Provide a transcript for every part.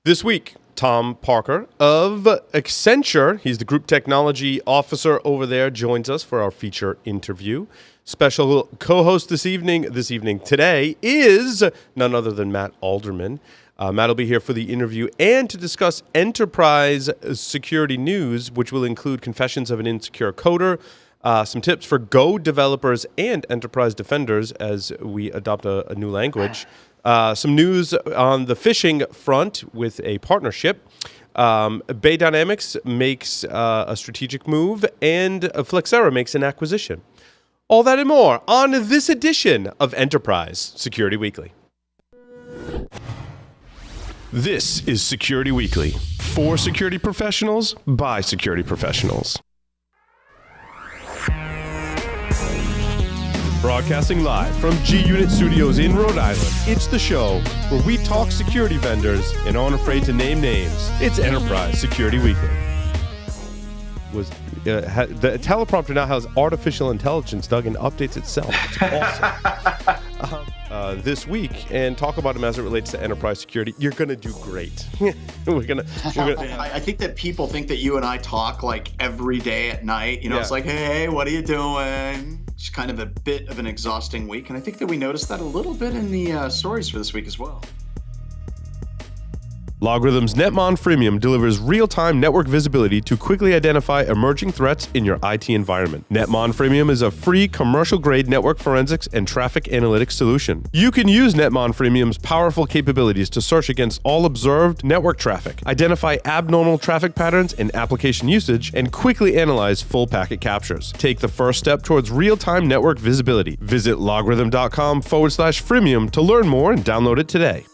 This week, Tom Parker of Accenture, he's the Group Technology Officer over there, joins us for our feature interview. Special co-host this evening today is none other than Matt Alderman. Matt will be here for the interview and to discuss enterprise security news, which will include confessions of an insecure coder, some tips for Go developers and enterprise defenders as we adopt a new language. Some news on the phishing front with a partnership. Bay Dynamics makes a strategic move, and Flexera makes an acquisition. All that and more on this edition of Enterprise Security Weekly. This is Security Weekly, for security professionals, by security professionals. Broadcasting live from G-Unit Studios in Rhode Island, it's the show where we talk security vendors and aren't afraid to name names. It's Enterprise Security Weekly. The teleprompter now has artificial intelligence, Doug, and updates itself. It's awesome. This week, and talk about them as it relates to enterprise security. You're going to do great. I think that people think that you and I talk like every day at night. You know, It's like, hey, what are you doing? It's kind of a bit of an exhausting week. And I think that we noticed that a little bit in the stories for this week as well. LogRhythm's Netmon Freemium delivers real-time network visibility to quickly identify emerging threats in your IT environment. Netmon Freemium is a free commercial-grade network forensics and traffic analytics solution. You can use Netmon Freemium's powerful capabilities to search against all observed network traffic, identify abnormal traffic patterns and application usage, and quickly analyze full packet captures. Take the first step towards real-time network visibility. Visit logRhythm.com/freemium to learn more and download it today.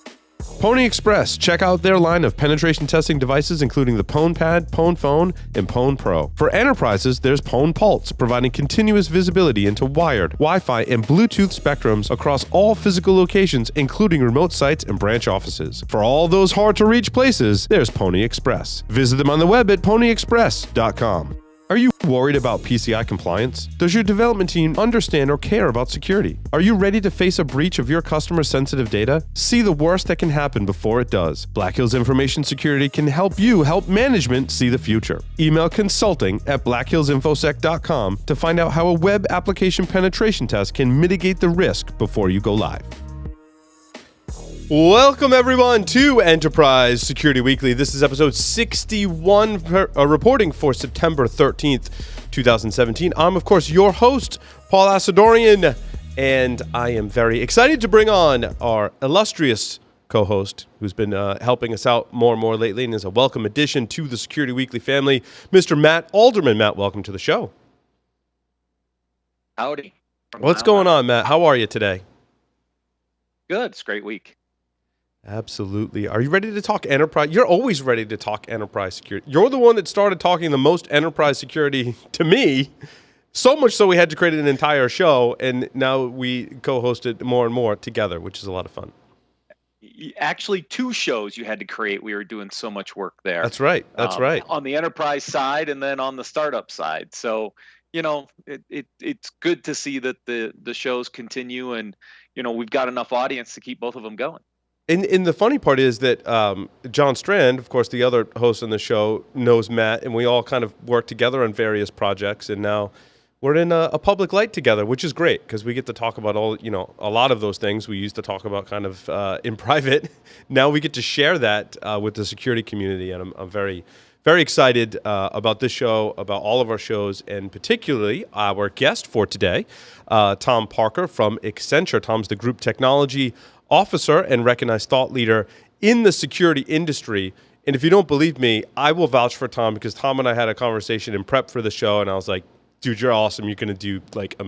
Pony Express. Check out their line of penetration testing devices, including the Pwn Pad, Pwn Phone, and Pwn Pro. For enterprises, there's Pwn Pulse, providing continuous visibility into wired, Wi-Fi, and Bluetooth spectrums across all physical locations, including remote sites and branch offices. For all those hard-to-reach places, there's Pony Express. Visit them on the web at ponyexpress.com. Are you worried about PCI compliance? Does your development team understand or care about security? Are you ready to face a breach of your customer sensitive data? See the worst that can happen before it does. Black Hills Information Security can help you help management see the future. Email consulting@blackhillsinfosec.com to find out how a web application penetration test can mitigate the risk before you go live. Welcome, everyone, to Enterprise Security Weekly. This is episode 61, reporting for September 13th, 2017. I'm, of course, your host, Paul Asadorian, and I am very excited to bring on our illustrious co-host, who's been helping us out more and more lately and is a welcome addition to the Security Weekly family, Mr. Matt Alderman. Matt, welcome to the show. Howdy. What's going on, Matt? How are you today? Good. It's a great week. Absolutely. Are you ready to talk enterprise? You're always ready to talk enterprise security. You're the one that started talking the most enterprise security to me, so much so we had to create an entire show, and now we co-host it more and more together, which is a lot of fun. Actually, 2 shows you had to create. We were doing so much work there. That's right. That's right. On the enterprise side and then on the startup side. So, you know, it's good to see that the shows continue, and, you know, we've got enough audience to keep both of them going. And the funny part is that John Strand, of course, the other host on the show, knows Matt, and we all kind of work together on various projects, and now we're in a public light together, which is great because we get to talk about a lot of those things we used to talk about kind of in private. Now we get to share that with the security community, and I'm very, very excited about this show, about all of our shows, and particularly our guest for today, Tom Parker from Accenture. Tom's the Group Technology Officer and recognized thought leader in the security industry. And if you don't believe me, I will vouch for Tom because Tom and I had a conversation in prep for the show, and I was like, dude, you're awesome. You're going to do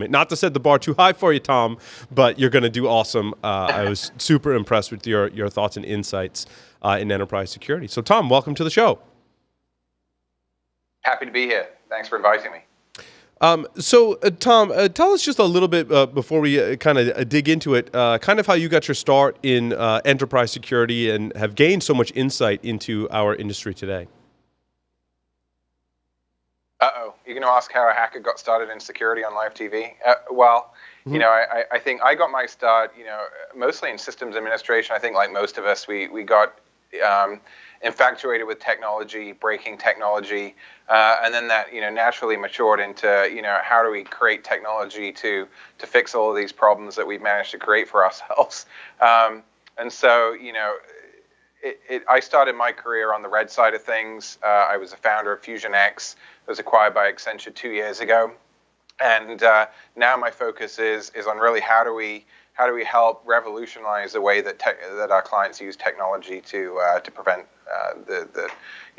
not to set the bar too high for you, Tom, but you're going to do awesome. I was super impressed with your thoughts and insights in enterprise security. So Tom, welcome to the show. Happy to be here. Thanks for inviting me. Tom, tell us just a little bit before we kind of dig into it, kind of how you got your start in enterprise security and have gained so much insight into our industry today. You're going to ask how a hacker got started in security on live TV? You know, I think I got my start, you know, mostly in systems administration. I think like most of us, we got infatuated with technology, breaking technology, and then that naturally matured into how do we create technology to fix all of these problems that we've managed to create for ourselves. And so I started my career on the red side of things. I was a founder of FusionX. It was acquired by Accenture 2 years ago, and now my focus is on really how do we help revolutionize the way that our clients use technology to prevent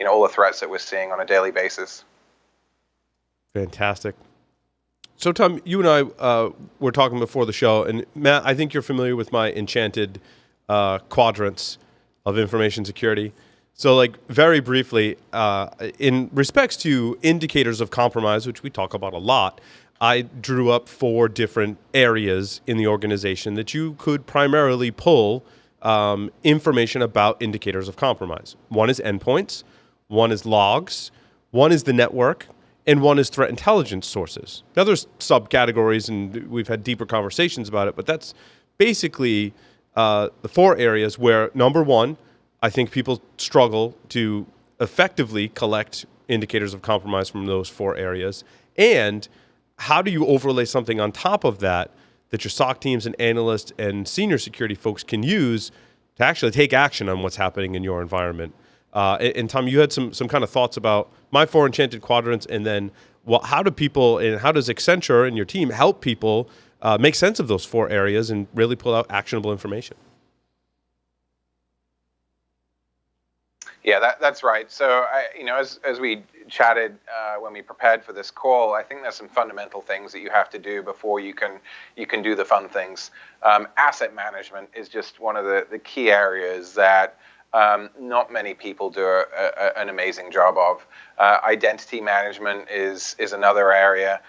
all the threats that we're seeing on a daily basis. Fantastic. So Tom, you and I were talking before the show, and Matt, I think you're familiar with my Enchanted Quadrants of information security. So, like, very briefly, in respects to indicators of compromise, which we talk about a lot, I drew up 4 different areas in the organization that you could primarily pull information about indicators of compromise. One is endpoints, one is logs, one is the network, and one is threat intelligence sources. Now, there's subcategories, and we've had deeper conversations about it, but that's basically the 4 areas where, number one, I think people struggle to effectively collect indicators of compromise from those 4 areas. And how do you overlay something on top of that your SOC teams and analysts and senior security folks can use to actually take action on what's happening in your environment? And Tom, you had some kind of thoughts about my 4 Enchanted Quadrants, and then how do people and how does Accenture and your team help people make sense of those 4 areas and really pull out actionable information? Yeah, that's right. So, as we chatted when we prepared for this call, I think there's some fundamental things that you have to do before you can do the fun things. Asset management is just one of the key areas that not many people do an amazing job of. Identity management is another area.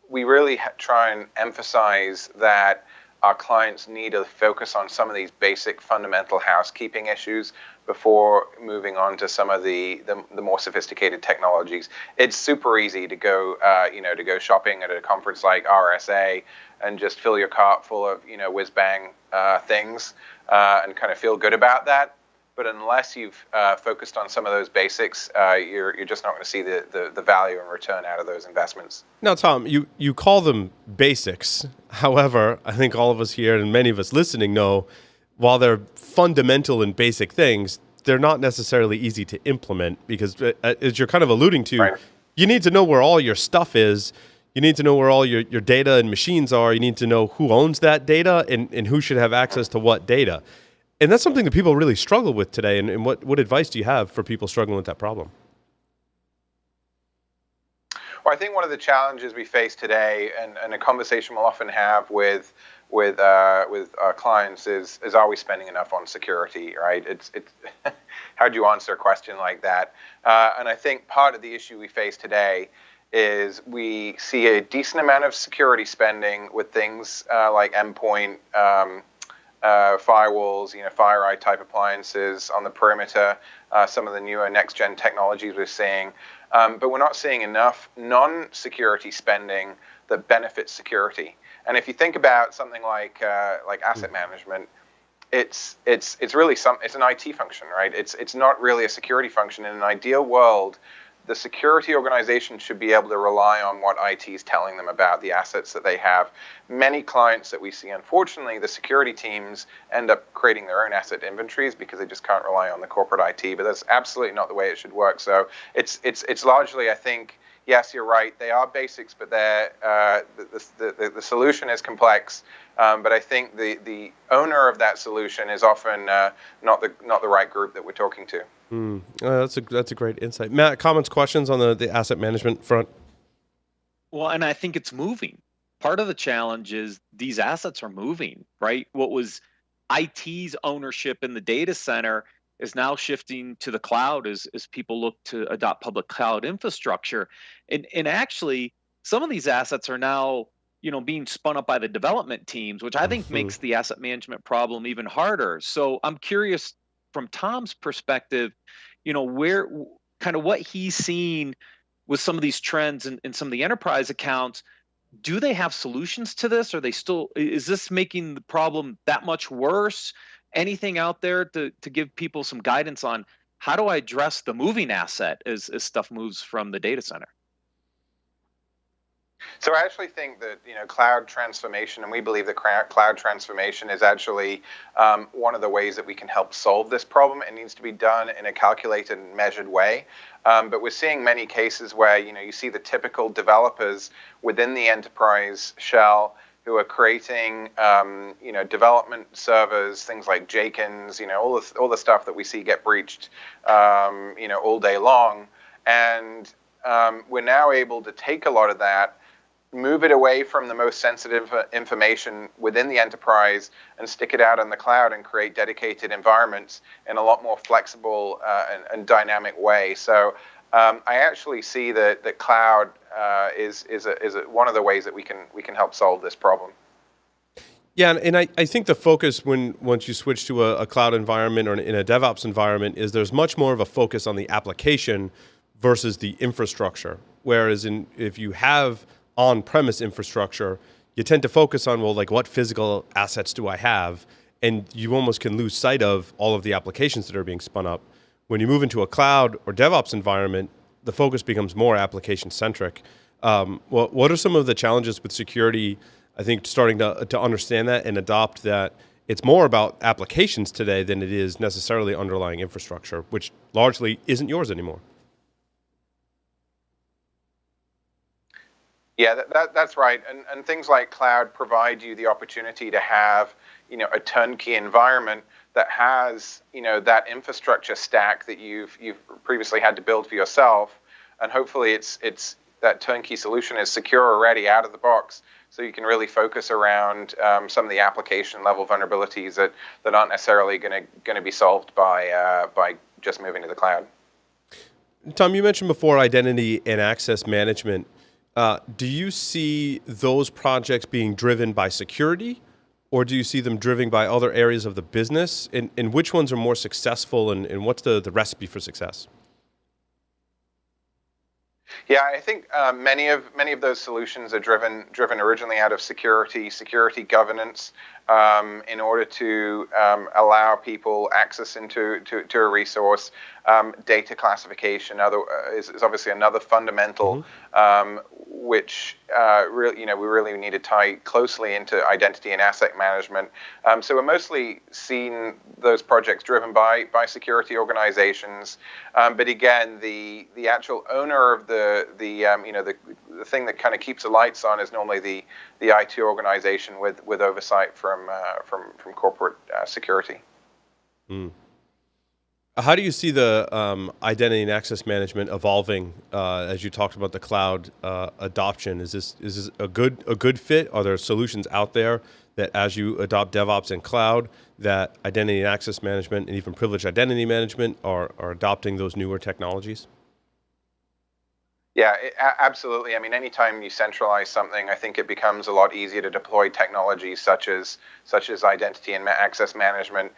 We really try and emphasize that our clients need to focus on some of these basic fundamental housekeeping issues before moving on to some of the more sophisticated technologies. It's super easy to go shopping at a conference like RSA and just fill your cart full of whiz bang things and kind of feel good about that. But unless you've focused on some of those basics, you're just not going to see the value and return out of those investments. Now, Tom, you call them basics. However, I think all of us here and many of us listening know, while they're fundamental and basic things, they're not necessarily easy to implement because, as you're kind of alluding to, right, you need to know where all your stuff is. You need to know where all your data and machines are. You need to know who owns that data and who should have access to what data. And that's something that people really struggle with today. And what advice do you have for people struggling with that problem? Well, I think one of the challenges we face today, and a conversation we'll often have with our clients is are we spending enough on security, right? It's how do you answer a question like that? And I think part of the issue we face today is we see a decent amount of security spending with things like endpoint, firewalls, FireEye type appliances on the perimeter, some of the newer next-gen technologies we're seeing. But we're not seeing enough non-security spending that benefits security. And if you think about something like asset management, it's really it's an IT function, right? It's not really a security function. In an ideal world, the security organization should be able to rely on what IT is telling them about the assets that they have. Many clients that we see, unfortunately, the security teams end up creating their own asset inventories because they just can't rely on the corporate IT. But that's absolutely not the way it should work. So it's largely, I think, yes, you're right. They are basics, but the solution is complex. But I think the owner of that solution is often not the right group that we're talking to. That's a great insight. Matt, comments, questions on the asset management front? Well, and I think it's moving. Part of the challenge is these assets are moving, right? What was IT's ownership in the data center is now shifting to the cloud as people look to adopt public cloud infrastructure. And actually, some of these assets are now being spun up by the development teams, which I think makes the asset management problem even harder. So I'm curious, from Tom's perspective, where kind of what he's seen with some of these trends in some of the enterprise accounts. Do they have solutions to this? Is this making the problem that much worse? anything out there to give people some guidance on how do I address the moving asset as stuff moves from the data center? So I actually think that cloud transformation, and we believe that cloud transformation is actually one of the ways that we can help solve this problem. It needs to be done in a calculated and measured way. But we're seeing many cases where you see the typical developers within the enterprise shell who are creating development servers, things like Jenkins, all the stuff that we see get breached all day long. And we're now able to take a lot of that, move it away from the most sensitive information within the enterprise and stick it out in the cloud and create dedicated environments in a lot more flexible and dynamic way. So I actually see that cloud is one of the ways that we can help solve this problem. Yeah, and I think the focus once you switch to a cloud environment or in a DevOps environment is there's much more of a focus on the application versus the infrastructure. Whereas if you have on-premise infrastructure, you tend to focus on, well, like what physical assets do I have? And you almost can lose sight of all of the applications that are being spun up. When you move into a cloud or DevOps environment, the focus becomes more application-centric. What are some of the challenges with security, I think, starting to understand that and adopt that it's more about applications today than it is necessarily underlying infrastructure, which largely isn't yours anymore? Yeah, that's right. And things like cloud provide you the opportunity to have, a turnkey environment that has, that infrastructure stack that you've previously had to build for yourself. And hopefully it's that turnkey solution is secure already out of the box. So you can really focus around some of the application level vulnerabilities that aren't necessarily going to be solved by just moving to the cloud. Tom, you mentioned before identity and access management. Do you see those projects being driven by security, or do you see them driven by other areas of the business? And which ones are more successful, and what's the recipe for success? Yeah, I think many of those solutions are driven originally out of security governance, in order to allow people access into a resource. Data classification is obviously another fundamental, which we really need to tie closely into identity and asset management. So we're mostly seeing those projects driven by security organizations. But again, the actual owner of the thing that kind of keeps the lights on is normally the IT organization with oversight from corporate security. How do you see the identity and access management evolving as you talked about the cloud adoption? Is this a good fit? Are there solutions out there that as you adopt DevOps and cloud, that identity and access management and even privileged identity management are adopting those newer technologies? Yeah, absolutely. I mean, anytime you centralize something, I think it becomes a lot easier to deploy technologies such as identity and access management.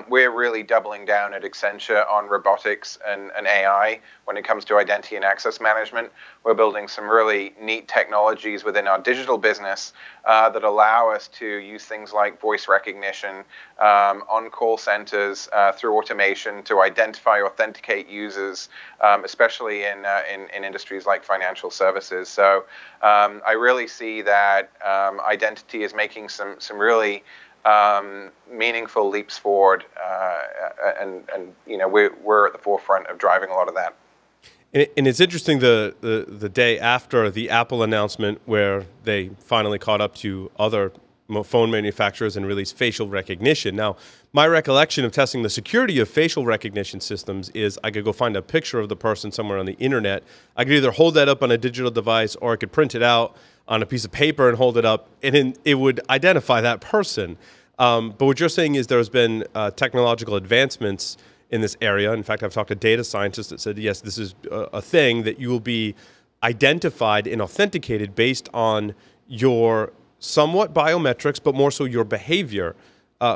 We're really doubling down at Accenture on robotics and AI when it comes to identity and access management. We're building some really neat technologies within our digital business that allow us to use things like voice recognition on call centers through automation to identify, authenticate users, especially in industries like financial services. So I really see that identity is making some really meaningful leaps forward, and we're at the forefront of driving a lot of that. And it's interesting the day after the Apple announcement where they finally caught up to other phone manufacturers and released facial recognition. Now, my recollection of testing the security of facial recognition systems is I could go find a picture of the person somewhere on the internet. I could either hold that up on a digital device or I could print it out on a piece of paper and hold it up, and it would identify that person. But what you're saying is there's been technological advancements in this area. In fact, I've talked to data scientists that said, yes, this is a thing that you will be identified and authenticated based on your somewhat biometrics, but more so your behavior.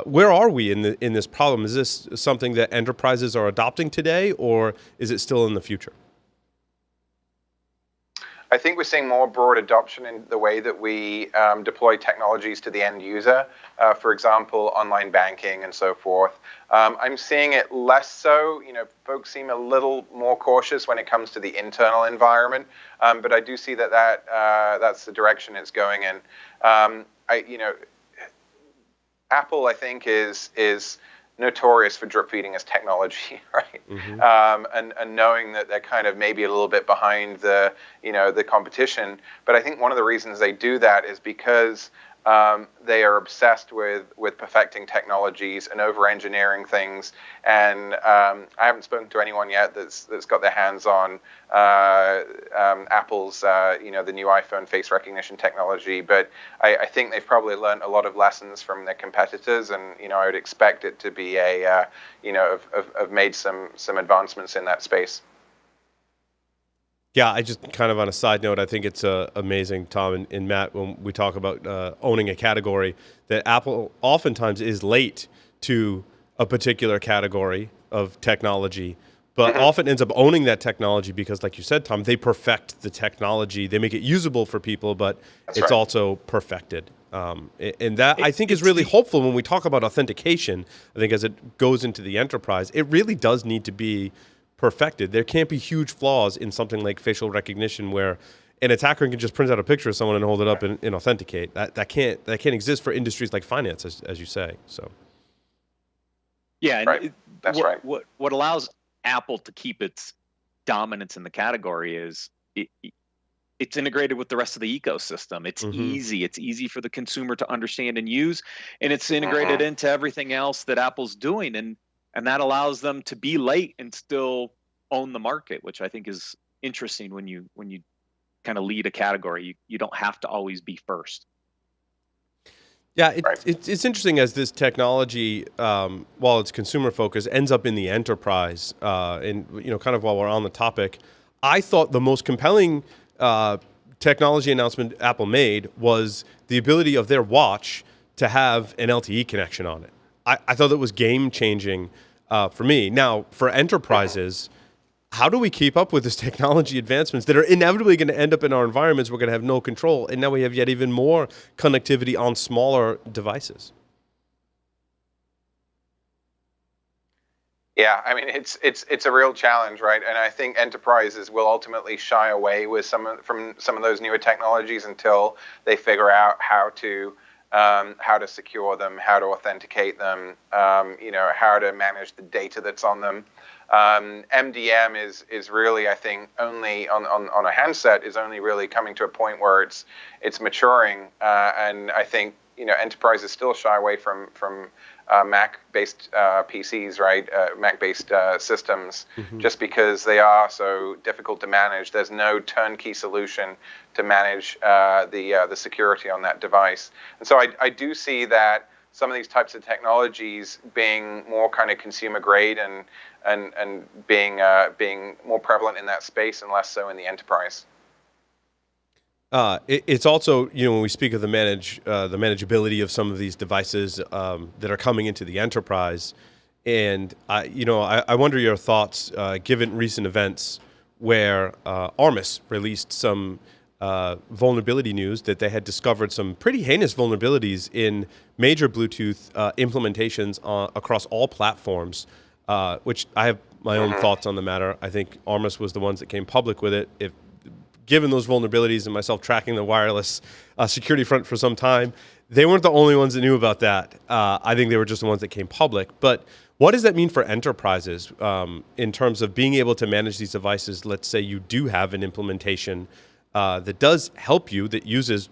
Where are we in this problem? Is this something that enterprises are adopting today, or is it still in the future? I think we're seeing more broad adoption in the way that we deploy technologies to the end user. For example, online banking and so forth. I'm seeing it less so. Folks seem a little more cautious when it comes to the internal environment, but I do see that's the direction it's going in. Apple, I think, is notorious for drip feeding as technology, right? And knowing that they're kind of maybe a little bit behind the competition. But I think one of the reasons they do that is because they are obsessed with perfecting technologies and over-engineering things. And I haven't spoken to anyone yet that's got their hands on Apple's the new iPhone face recognition technology. But I think they've probably learned a lot of lessons from their competitors, and I would expect it to be have made some advancements in that space. Yeah, I just kind of on a side note, I think it's amazing, Tom and Matt, when we talk about owning a category, that Apple oftentimes is late to a particular category of technology, but often ends up owning that technology because, like you said, Tom, they perfect the technology. They make it usable for people, but it's also perfected. And that, I think, is really hopeful when we talk about authentication. I think as it goes into the enterprise, it really does need to be perfected. There can't be huge flaws in something like facial recognition where an attacker can just print out a picture of someone and hold it up and authenticate. That can't exist for industries like finance, as you say. So, yeah, and that's right. What allows Apple to keep its dominance in the category is it's integrated with the rest of the ecosystem. It's easy. It's easy for the consumer to understand and use, and it's integrated into everything else that Apple's doing. And that allows them to be late and still own the market, which I think is interesting when you kind of lead a category. You don't have to always be first. Yeah, it's interesting as this technology, while it's consumer focused, ends up in the enterprise. And kind of while we're on the topic, I thought the most compelling technology announcement Apple made was the ability of their watch to have an LTE connection on it. I thought that was game-changing for me. Now, for enterprises, how do we keep up with this technology advancements that are inevitably going to end up in our environments? We're going to have no control, and now we have yet even more connectivity on smaller devices. Yeah, I mean it's a real challenge, right? And I think enterprises will ultimately shy away from some of those newer technologies until they figure out how to secure them, how to authenticate them, how to manage the data that's on them. MDM is really, I think, only on a handset is only really coming to a point where it's maturing, and I think enterprises still shy away from Mac-based PCs, right? Mac-based systems, just because they are so difficult to manage. There's no turnkey solution to manage the security on that device. And so I do see that some of these types of technologies being more kind of consumer grade and being more prevalent in that space and less so in the enterprise. It's also, when we speak of the manageability of some of these devices that are coming into the enterprise, and I wonder your thoughts given recent events where Armis released some vulnerability news that they had discovered some pretty heinous vulnerabilities in major Bluetooth implementations across all platforms, which I have my own thoughts on the matter. I think Armis was the ones that came public with it. Given those vulnerabilities and myself tracking the wireless security front for some time, they weren't the only ones that knew about that. I think they were just the ones that came public. But what does that mean for enterprises in terms of being able to manage these devices? Let's say you do have an implementation that does help you, that uses,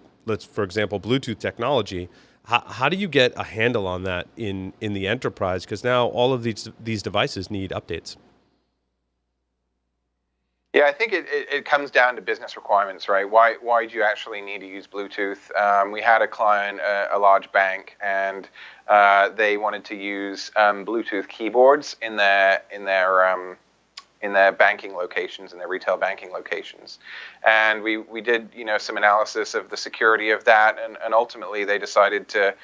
for example, Bluetooth technology. How do you get a handle on that in the enterprise? Because now all of these devices need updates. Yeah, I think it comes down to business requirements, right? Why do you actually need to use Bluetooth? We had a client, a large bank, and they wanted to use Bluetooth keyboards in their banking locations, in their retail banking locations. And we did some analysis of the security of that, and ultimately they decided to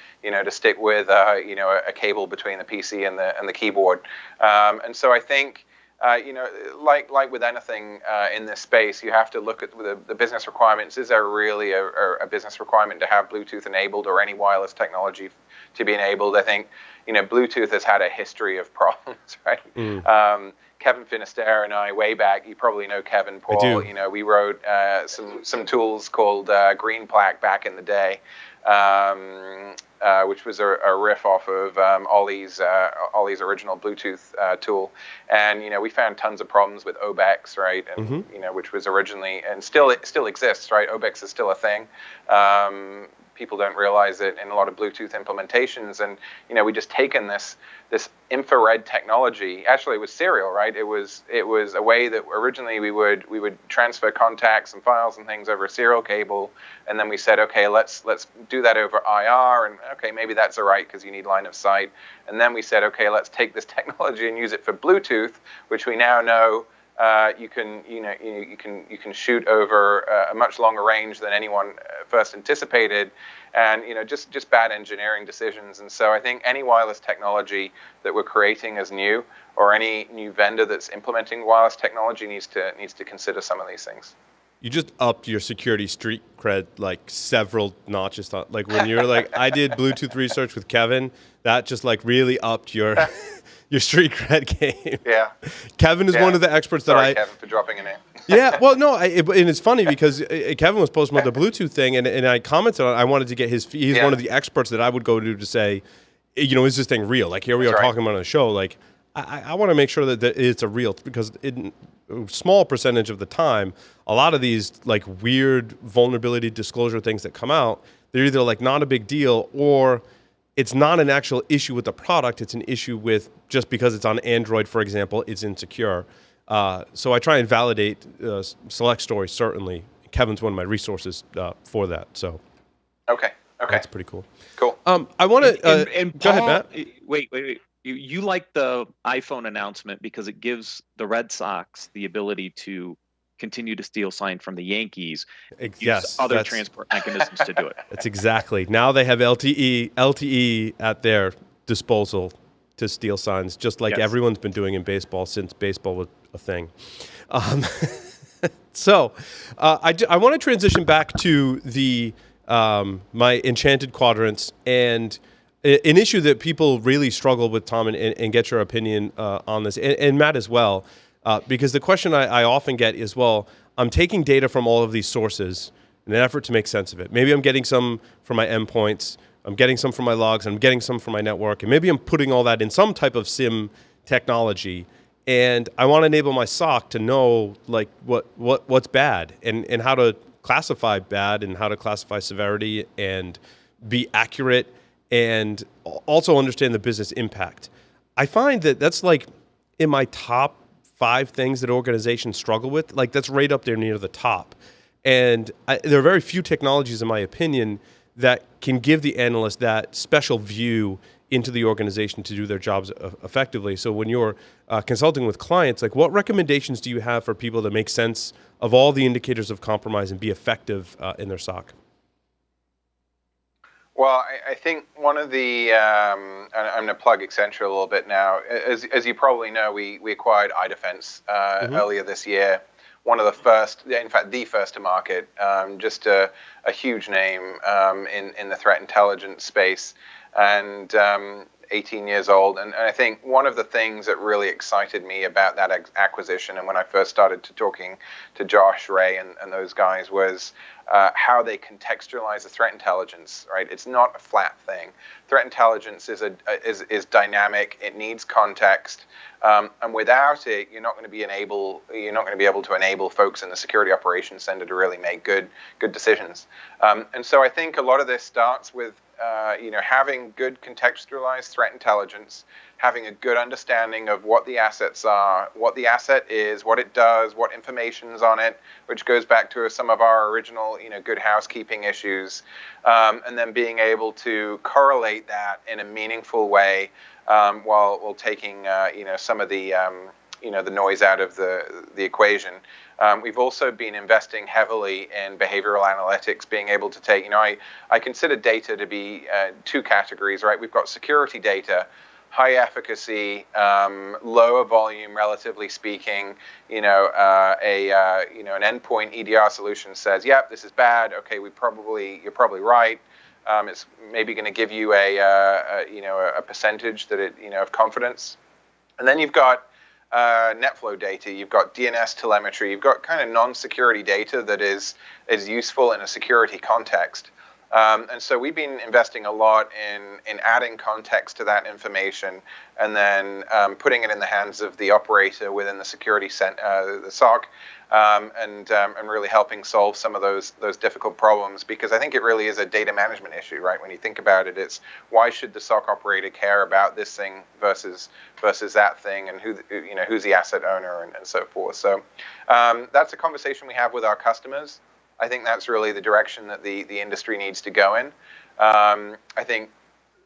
stick with a cable between the PC and the keyboard. And so I think like with anything in this space, you have to look at the business requirements. Is there really a business requirement to have Bluetooth enabled or any wireless technology to be enabled? I think, Bluetooth has had a history of problems, right? Kevin Finisterre and I, way back, you probably know Kevin, Paul. I do. We wrote some tools called Green Plaque back in the day, which was a riff off of Ollie's original Bluetooth tool. And we found tons of problems with OBEX, right? And which was originally and still exists, right? OBEX is still a thing. People don't realize it in a lot of Bluetooth implementations, and we just taken this infrared technology. Actually, it was serial, right? It was a way that originally we would transfer contacts and files and things over a serial cable, and then we said, okay, let's do that over IR, and okay, maybe that's all right because you need line of sight. And then we said, okay, let's take this technology and use it for Bluetooth, which we now know. You can shoot over a much longer range than anyone first anticipated, and just bad engineering decisions. And so I think any wireless technology that we're creating as new, or any new vendor that's implementing wireless technology needs to consider some of these things. You just upped your security street cred like several notches. Like when you're like, I did Bluetooth research with Kevin, that just like really upped your your street cred game. Yeah. Kevin is one of the experts Sorry, Kevin, for dropping a name. Yeah, well, no, and it's funny because Kevin was posting about the Bluetooth thing, and I commented on it. I wanted to get his. He's one of the experts that I would go to say, is this thing real? Like here we are talking about on a show. Like I want to make sure that it's a real, because a small percentage of the time, a lot of these like weird vulnerability disclosure things that come out, they're either like not a big deal, or it's not an actual issue with the product. It's an issue with just because it's on Android, for example, it's insecure. So I try and validate select stories, certainly. Kevin's one of my resources for that. So okay, that's pretty cool. Cool. I want to and go Paul, ahead, Matt. Wait. You like the iPhone announcement because it gives the Red Sox the ability to continue to steal sign from the Yankees. Yes, other transport mechanisms to do it. That's exactly. Now they have LTE at their disposal to steal signs, just like everyone's been doing in baseball since baseball was a thing. So I want to transition back to the my Enchanted Quadrants, and an issue that people really struggle with, Tom, and get your opinion on this, and Matt as well, because the question I often get is, well, I'm taking data from all of these sources in an effort to make sense of it. Maybe I'm getting some from my endpoints, I'm getting some from my logs, I'm getting some from my network, and maybe I'm putting all that in some type of SIM technology, and I want to enable my SOC to know like what's bad and how to classify bad and how to classify severity and be accurate and also understand the business impact. I find that that's like in my top 5 things that organizations struggle with. Like that's right up there near the top. And there are very few technologies, in my opinion, that can give the analyst that special view into the organization to do their jobs effectively. So when you're consulting with clients, like what recommendations do you have for people to make sense of all the indicators of compromise and be effective in their SOC? Well, I think one of the, I'm going to plug Accenture a little bit now. As you probably know, we acquired iDefense earlier this year. One of the first, in fact, the first to market, just a huge name in the threat intelligence space, and 18 years old. And I think one of the things that really excited me about that acquisition, and when I first started talking to Josh, Ray, and those guys, was how they contextualize the threat intelligence. Right, it's not a flat thing. Threat intelligence is dynamic. It needs context, and without it, you're not going to be able to enable folks in the security operations center to really make good decisions. And so I think a lot of this starts with having good contextualized threat intelligence, having a good understanding of what the assets are, what the asset is, what it does, what information's on it, which goes back to some of our original, good housekeeping issues, and then being able to correlate that in a meaningful way while taking, some of the, the noise out of the equation. We've also been investing heavily in behavioral analytics, being able to take, I consider data to be 2 categories, right? We've got security data, high efficacy, lower volume, relatively speaking. An endpoint EDR solution says, "Yep, this is bad. Okay, you're probably right." It's maybe going to give you a percentage that of confidence, and then you've got NetFlow data, you've got DNS telemetry, you've got kind of non-security data that is useful in a security context. And so we've been investing a lot in adding context to that information, and then putting it in the hands of the operator within the security the SOC, and really helping solve some of those difficult problems, because I think it really is a data management issue, right? When you think about it, it's why should the SOC operator care about this thing versus that thing, and who's the asset owner, and so forth. So that's a conversation we have with our customers. I think that's really the direction that the industry needs to go in. I think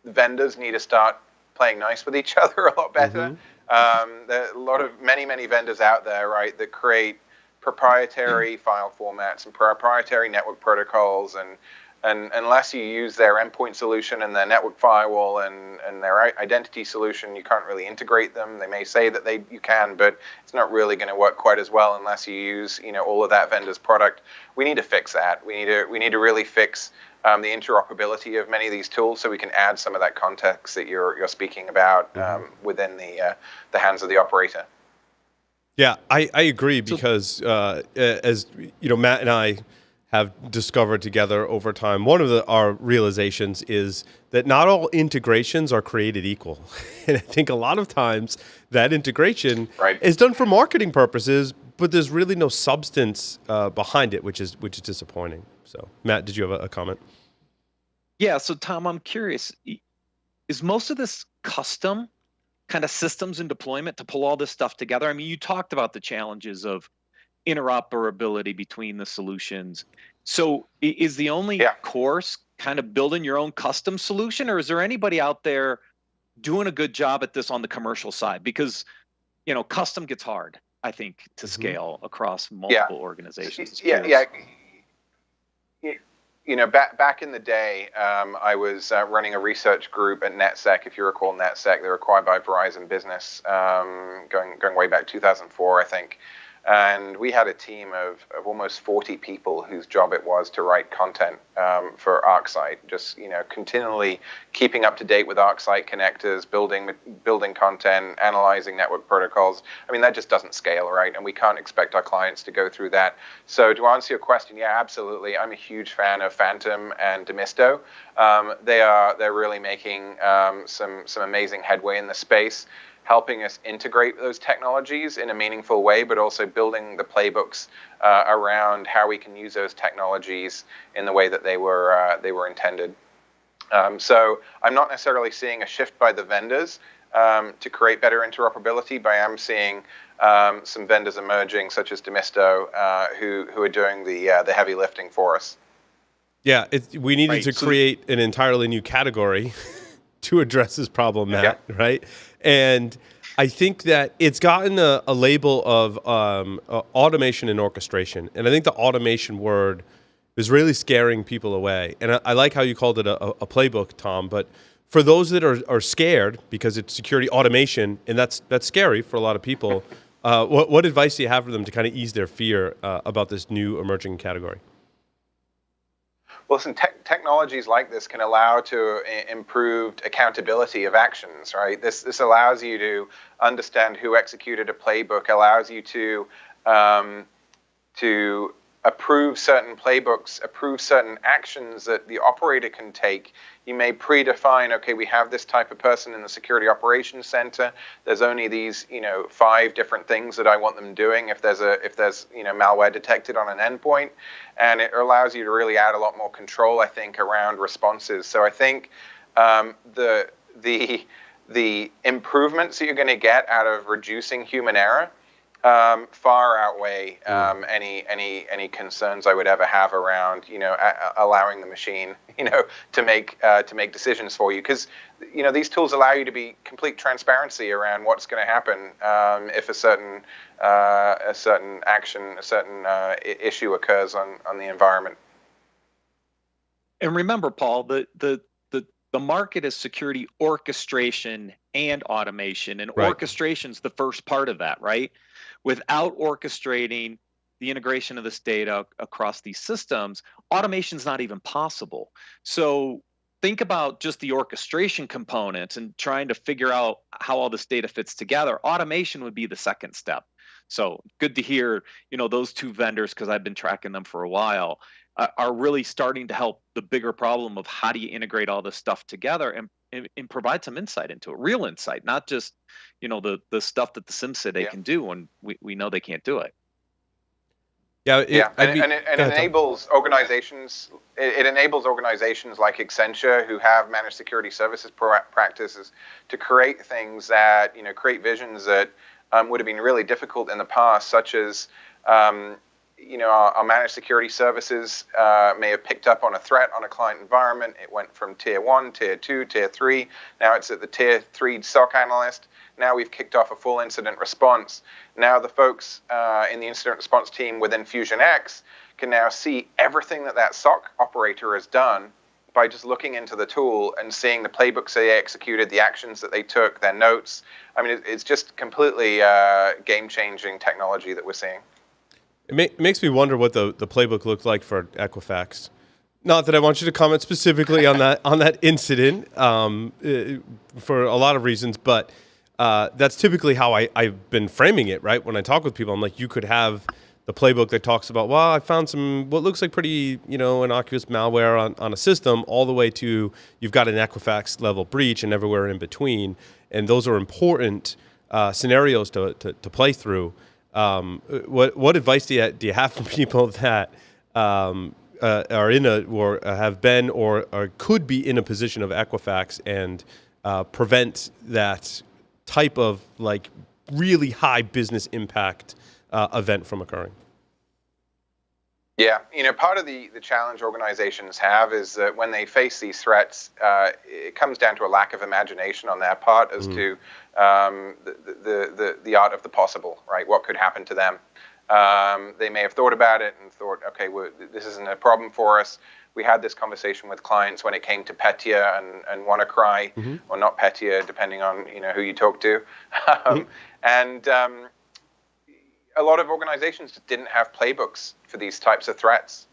vendors need to start playing nice with each other a lot better. There are many vendors out there, right, that create proprietary file formats and proprietary network protocols, and unless you use their endpoint solution and their network firewall and their identity solution, you can't really integrate them. They may say that you can, but it's not really going to work quite as well unless you use all of that vendor's product. We need to fix that. We need to really fix the interoperability of many of these tools, so we can add some of that context that you're speaking about within the hands of the operator. Yeah, I agree, because as Matt and I have discovered together over time, one of our realizations is that not all integrations are created equal. And I think a lot of times that integration is done for marketing purposes, but there's really no substance behind it, which is disappointing. So, Matt, did you have a comment? Yeah, so Tom, I'm curious, is most of this custom kind of systems and deployment to pull all this stuff together? I mean, you talked about the challenges of interoperability between the solutions. So is the only course kind of building your own custom solution, or is there anybody out there doing a good job at this on the commercial side? Because, custom gets hard, I think, to scale across multiple organizations. Back in the day, I was running a research group at NetSec. If you recall NetSec, they were acquired by Verizon Business, going way back 2004, I think. And we had a team of almost 40 people whose job it was to write content for ArcSight, just continually keeping up to date with ArcSight connectors, building content, analyzing network protocols. I mean, that just doesn't scale, right? And we can't expect our clients to go through that. So to answer your question, yeah, absolutely. I'm a huge fan of Phantom and Demisto. They're really making some amazing headway in the space, helping us integrate those technologies in a meaningful way, but also building the playbooks around how we can use those technologies in the way that they were intended. So I'm not necessarily seeing a shift by the vendors to create better interoperability, but I am seeing some vendors emerging, such as Demisto, who are doing the heavy lifting for us. Yeah, we needed to create an entirely new category to address this problem, Matt, right? And I think that it's gotten a label of automation and orchestration. And I think the automation word is really scaring people away. And I like how you called it a playbook, Tom. But for those that are scared, because it's security automation, and that's scary for a lot of people, what advice do you have for them to kind of ease their fear about this new emerging category? Well, listen, technologies like this can allow to improved accountability of actions, right? This allows you to understand who executed a playbook, allows you to approve certain playbooks, approve certain actions that the operator can take. You may predefine, okay, we have this type of person in the security operations center. There's only these, 5 different things that I want them doing if there's malware detected on an endpoint, and it allows you to really add a lot more control, I think, around responses. So I think the improvements that you're going to get out of reducing human error far outweigh any concerns I would ever have around allowing the machine to make decisions for you, because these tools allow you to be complete transparency around what's going to happen if a certain action, a certain issue occurs on the environment. And remember, Paul, the The market is security orchestration and automation, and Right. orchestration's the first part of that, right? Without orchestrating the integration of this data across these systems, automation's not even possible. So think about just the orchestration components and trying to figure out how all this data fits together. Automation would be the second step. So good to hear, those two vendors, because I've been tracking them for a while, are really starting to help the bigger problem of how do you integrate all this stuff together and provide some insight into it, real insight, not just, the stuff that the Sims said they can do when we know they can't do it. Yeah, it enables organizations. It enables organizations like Accenture, who have managed security services practices, to create things that create visions that would have been really difficult in the past, such as our managed security services may have picked up on a threat on a client environment. It went from tier 1, tier 2, tier 3. Now it's at the tier 3 SOC analyst. Now we've kicked off a full incident response. Now the folks in the incident response team within Fusion X can now see everything that SOC operator has done by just looking into the tool and seeing the playbooks they executed, the actions that they took, their notes. I mean, it's just completely game-changing technology that we're seeing. It makes me wonder what the playbook looked like for Equifax. Not that I want you to comment specifically on that incident for a lot of reasons, but that's typically how I've been framing it, right? When I talk with people, I'm like, you could have the playbook that talks about, well, I found some what looks like pretty, innocuous malware on a system, all the way to you've got an Equifax level breach and everywhere in between. And those are important scenarios to play through. What advice do you have for people that are in or have been or could be in a position of Equifax and prevent that type of really high business impact event from occurring? Yeah, part of the challenge organizations have is that when they face these threats, it comes down to a lack of imagination on their part as to the art of the possible, right? What could happen to them? They may have thought about it and thought, okay, this isn't a problem for us. We had this conversation with clients when it came to Petya and WannaCry, or not Petya, depending on who you talk to, and a lot of organizations just didn't have playbooks for these types of threats.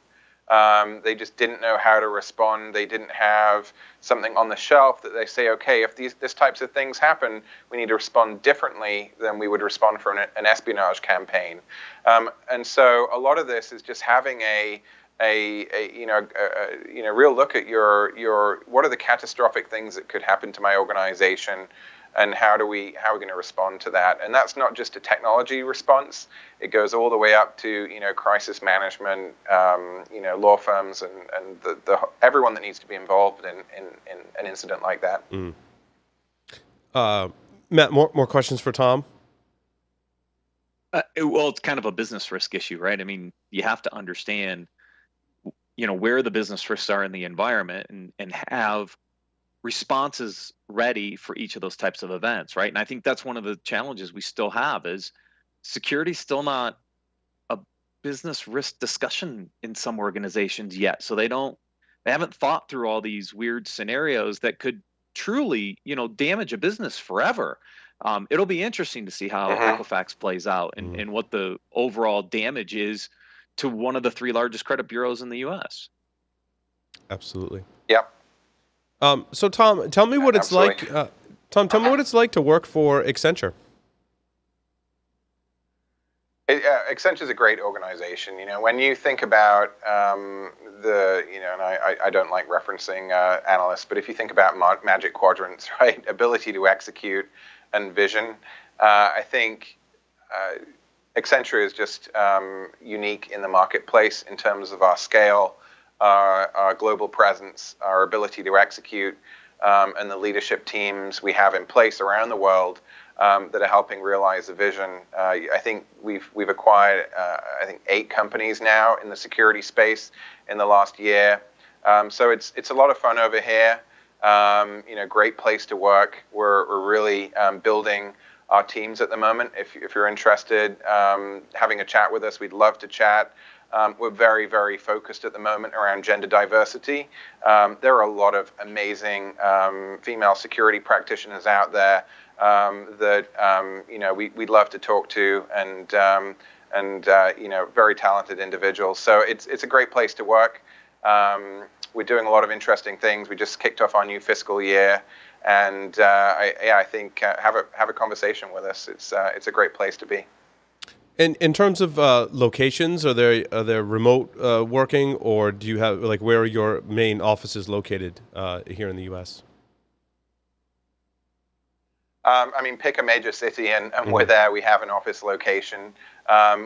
They just didn't know how to respond. They didn't have something on the shelf that they say, okay, if this types of things happen, we need to respond differently than we would respond for an espionage campaign. And so a lot of this is just having a real look at your what are the catastrophic things that could happen to my organization, and how are we going to respond to that? And that's not just a technology response. It goes all the way up to crisis management, law firms, and the everyone that needs to be involved in an incident like that. Matt, more questions for Tom? Well, it's kind of a business risk issue, right? I mean, you have to understand, where the business risks are in the environment and have responses ready for each of those types of events, right? And I think that's one of the challenges we still have is security is still not a business risk discussion in some organizations yet. So they haven't thought through all these weird scenarios that could truly, damage a business forever. It'll be interesting to see how Equifax plays out and what the overall damage is to one of the 3 largest credit bureaus in the U.S. Absolutely. Yep. So Tom, tell me what it's like. Tom, tell me what it's like to work for Accenture. Accenture is a great organization. When you think about and I don't like referencing analysts, but if you think about magic quadrants, right, ability to execute and vision, I think Accenture is just unique in the marketplace in terms of our scale, our global presence, our ability to execute, and the leadership teams we have in place around the world that are helping realize the vision. I think we've acquired 8 companies now in the security space in the last year. So it's a lot of fun over here. Great place to work. We're really building our teams at the moment. If you're interested, having a chat with us, we'd love to chat. We're very, very focused at the moment around gender diversity. There are a lot of amazing female security practitioners out there that we'd love to talk to, and very talented individuals. So it's a great place to work. We're doing a lot of interesting things. We just kicked off our new fiscal year, and I think have a conversation with us. It's a great place to be. And in terms of locations, are there remote working, or do you have where are your main offices located here in the U.S.? Pick a major city, and we're there. We have an office location.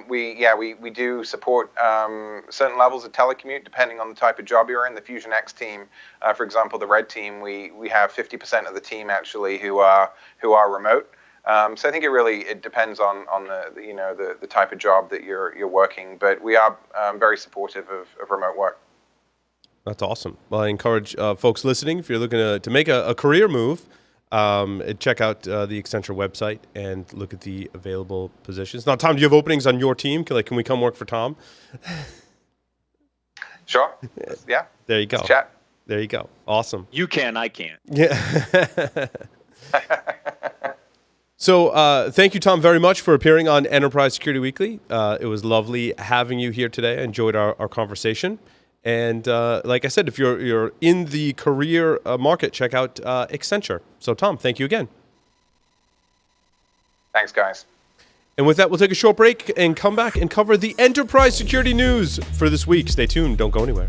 We do support certain levels of telecommute depending on the type of job you're in. The Fusion X team, for example, the red team, we have 50% of the team actually who are remote. So I think it depends on the type of job that you're working, but we are very supportive of remote work. That's awesome. Well, I encourage folks listening, if you're looking to make a career move, check out the Accenture website and look at the available positions. Now, Tom, do you have openings on your team? Can we come work for Tom? Sure. Yeah. There you go. Let's chat. There you go. Awesome. You can, I can't. Yeah. So thank you, Tom, very much for appearing on Enterprise Security Weekly. It was lovely having you here today. I enjoyed our conversation. And like I said, if you're in the career market, check out Accenture. So, Tom, thank you again. Thanks, guys. And with that, we'll take a short break and come back and cover the enterprise security news for this week. Stay tuned. Don't go anywhere.